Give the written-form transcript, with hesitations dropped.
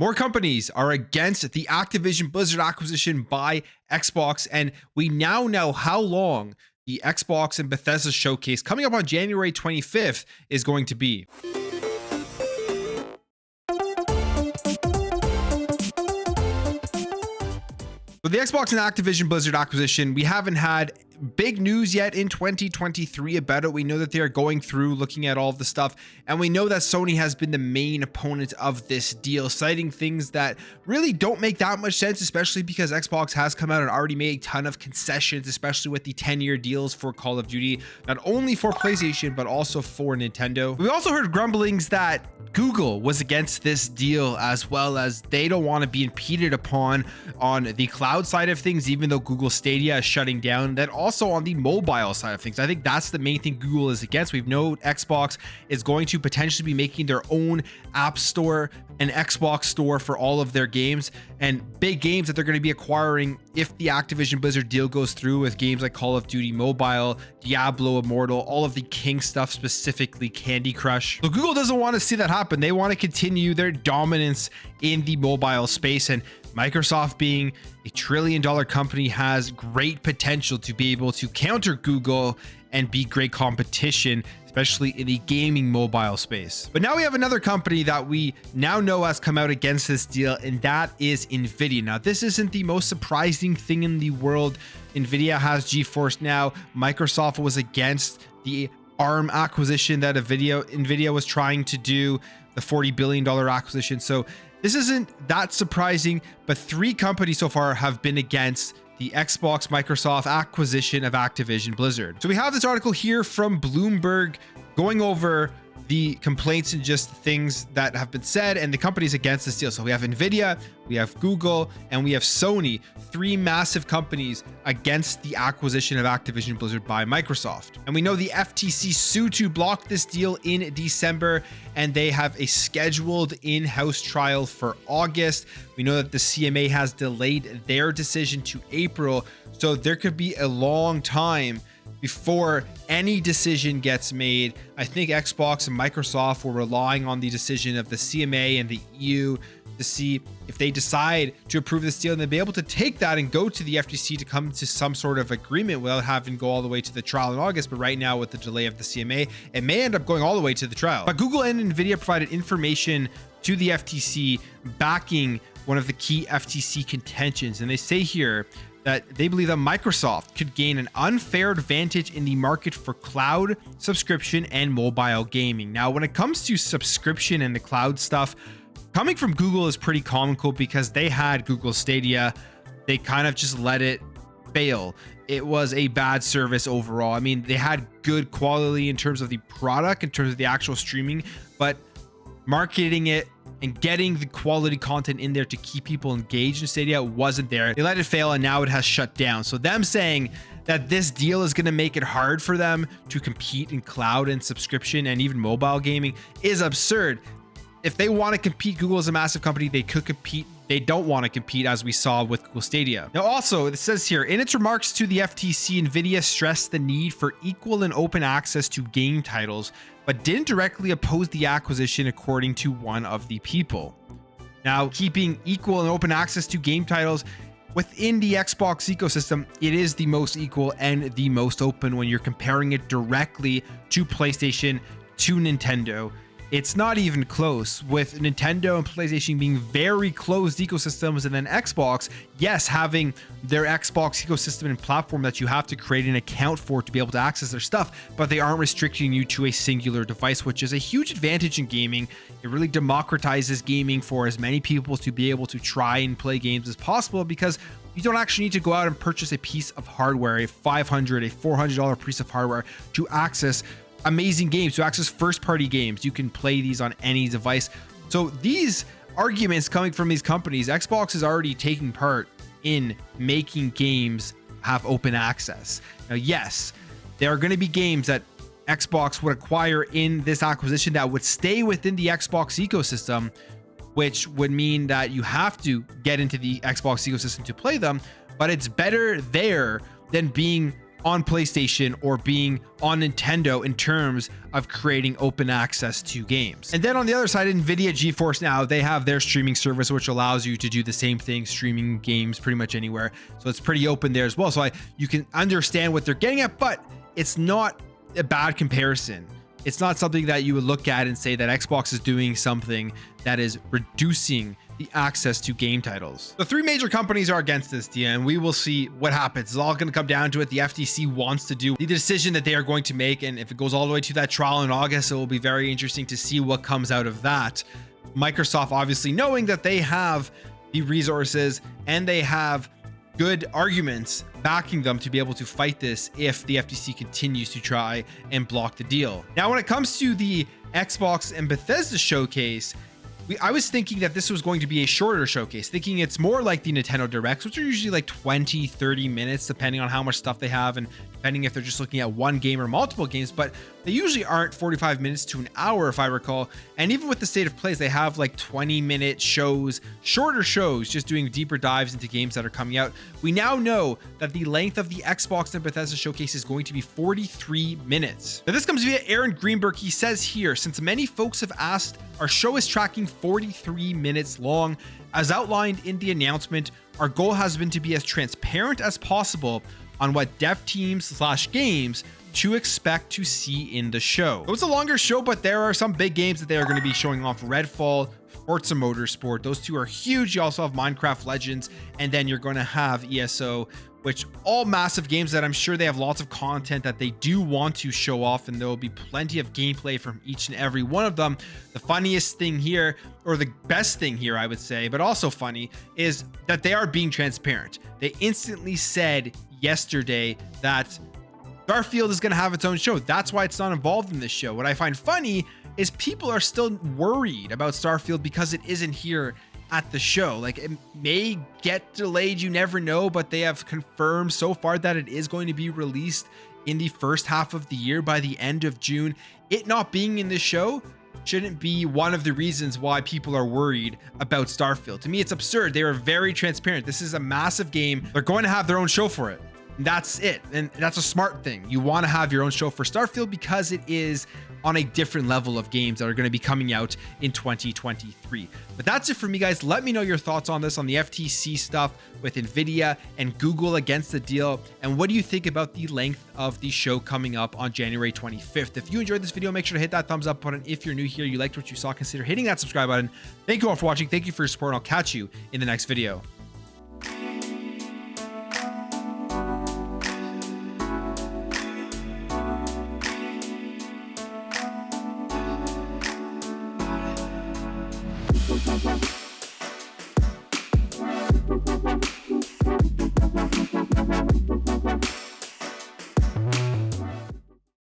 More companies are against the Activision Blizzard acquisition by Xbox, and we now know how long the Xbox and Bethesda showcase coming up on January 25th is going to be. With the Xbox and Activision Blizzard acquisition, we haven't had big news yet in 2023 about it. We know that they are going through looking at all of the stuff, and we know that Sony has been the main opponent of this deal, citing things that really don't make that much sense, especially because Xbox has come out and already made a ton of concessions, especially with the 10-year deals for Call of Duty, not only for PlayStation but also for Nintendo. We also heard grumblings that Google was against this deal, as well as they don't want to be impeded upon on the cloud side of things, even though Google Stadia is shutting down. That also on the mobile side of things, I think that's the main thing Google is against. We've known Xbox is going to potentially be making their own app store, an Xbox store for all of their games, and big games that they're going to be acquiring if the Activision Blizzard deal goes through, with games like Call of Duty Mobile, Diablo Immortal, all of the King stuff, specifically Candy Crush. So Google doesn't want to see that happen. They want to continue their dominance in the mobile space, and Microsoft, being a $1 trillion company, has great potential to be able to counter Google and be great competition, especially in the gaming mobile space. But now we have another company that we now know has come out against this deal, and that is Nvidia. Now, this isn't the most surprising thing in the world. Nvidia has GeForce now. Microsoft was against the ARM acquisition that Nvidia was trying to do, the $40 billion acquisition. So this isn't that surprising, but 3 companies so far have been against the Xbox Microsoft acquisition of Activision Blizzard. So we have this article here from Bloomberg going over the complaints and just things that have been said and the companies against this deal. So we have Nvidia, we have Google, and we have Sony, 3 massive companies against the acquisition of Activision Blizzard by Microsoft. And we know the FTC sued to block this deal in December, and they have a scheduled in-house trial for August. We know that the CMA has delayed their decision to April, so there could be a long time before any decision gets made. I think Xbox and Microsoft were relying on the decision of the CMA and the EU to see if they decide to approve this deal, and they'll be able to take that and go to the FTC to come to some sort of agreement without having to go all the way to the trial in August. But right now, with the delay of the CMA, it may end up going all the way to the trial. But Google and Nvidia provided information to the FTC backing one of the key FTC contentions, and they say here that they believe that Microsoft could gain an unfair advantage in the market for cloud, subscription, and mobile gaming. Now, when it comes to subscription and the cloud stuff, coming from Google is pretty comical because they had Google Stadia. They kind of just let it fail. It was a bad service overall. I mean, they had good quality in terms of the product, in terms of the actual streaming, but marketing it and getting the quality content in there to keep people engaged in Stadia wasn't there. They let it fail, and now it has shut down. So them saying that this deal is going to make it hard for them to compete in cloud and subscription and even mobile gaming is absurd. If they want to compete, Google is a massive company, they could compete. They don't want to compete, as we saw with Google Stadia. Now, also, it says here, in its remarks to the FTC, Nvidia stressed the need for equal and open access to game titles, but didn't directly oppose the acquisition, according to one of the people. Now, keeping equal and open access to game titles within the Xbox ecosystem, it is the most equal and the most open when you're comparing it directly to PlayStation, to Nintendo. It's not even close, with Nintendo and PlayStation being very closed ecosystems, and then Xbox, yes, having their Xbox ecosystem and platform that you have to create an account for to be able to access their stuff, but they aren't restricting you to a singular device, which is a huge advantage in gaming. It really democratizes gaming for as many people to be able to try and play games as possible, because you don't actually need to go out and purchase a piece of hardware, a $500, a $400 piece of hardware to access amazing games, to access first-party games. You can play these on any device. So these arguments coming from these companies, Xbox is already taking part in making games have open access. Now, yes, there are going to be games that Xbox would acquire in this acquisition that would stay within the Xbox ecosystem, which would mean that you have to get into the Xbox ecosystem to play them, but it's better there than being on PlayStation or being on Nintendo in terms of creating open access to games. And then on the other side, Nvidia GeForce Now, they have their streaming service, which allows you to do the same thing, streaming games pretty much anywhere. So it's pretty open there as well. So you can understand what they're getting at, but it's not a bad comparison. It's not something that you would look at and say that Xbox is doing something that is reducing the access to game titles. The three major companies are against this deal, and we will see what happens. It's all going to come down to it. The FTC wants to do the decision that they are going to make, and if it goes all the way to that trial in August, it will be very interesting to see what comes out of that. Microsoft, obviously knowing that they have the resources and they have good arguments backing them to be able to fight this if the FTC continues to try and block the deal. Now, when it comes to the Xbox and Bethesda showcase, I was thinking that this was going to be a shorter showcase, thinking it's more like the Nintendo Directs, which are usually like 20-30 minutes, depending on how much stuff they have and depending if they're just looking at one game or multiple games, but they usually aren't 45 minutes to an hour, if I recall. And even with the State of Plays, they have like 20-minute shows, shorter shows, just doing deeper dives into games that are coming out. We now know that the length of the Xbox and Bethesda showcase is going to be 43 minutes. Now, this comes via Aaron Greenberg. He says here, since many folks have asked, our show is tracking 43 minutes long. As outlined in the announcement, our goal has been to be as transparent as possible on what dev teams / games to expect to see in the show. It was a longer show, but there are some big games that they are going to be showing off. Redfall, Forza Motorsport, those two are huge. You also have Minecraft Legends, and then you're going to have ESO, which all massive games that I'm sure they have lots of content that they do want to show off, and there will be plenty of gameplay from each and every one of them. The funniest thing here, or the best thing here, I would say, but also funny, is that they are being transparent. They instantly said yesterday that Starfield is going to have its own show. That's why it's not involved in this show. What I find funny is people are still worried about Starfield because it isn't here at the show. Like, it may get delayed, you never know, but they have confirmed so far that it is going to be released in the first half of the year, by the end of June. It not being in the show shouldn't be one of the reasons why people are worried about Starfield. To me, it's absurd. They are very transparent. This is a massive game. They're going to have their own show for it. That's it. And that's a smart thing. You want to have your own show for Starfield because it is on a different level of games that are going to be coming out in 2023. But that's it for me, guys. Let me know your thoughts on this, on the FTC stuff with Nvidia and Google against the deal. And what do you think about the length of the show coming up on January 25th? If you enjoyed this video, make sure to hit that thumbs up button. If you're new here, you liked what you saw, consider hitting that subscribe button. Thank you all for watching. Thank you for your support. And I'll catch you in the next video.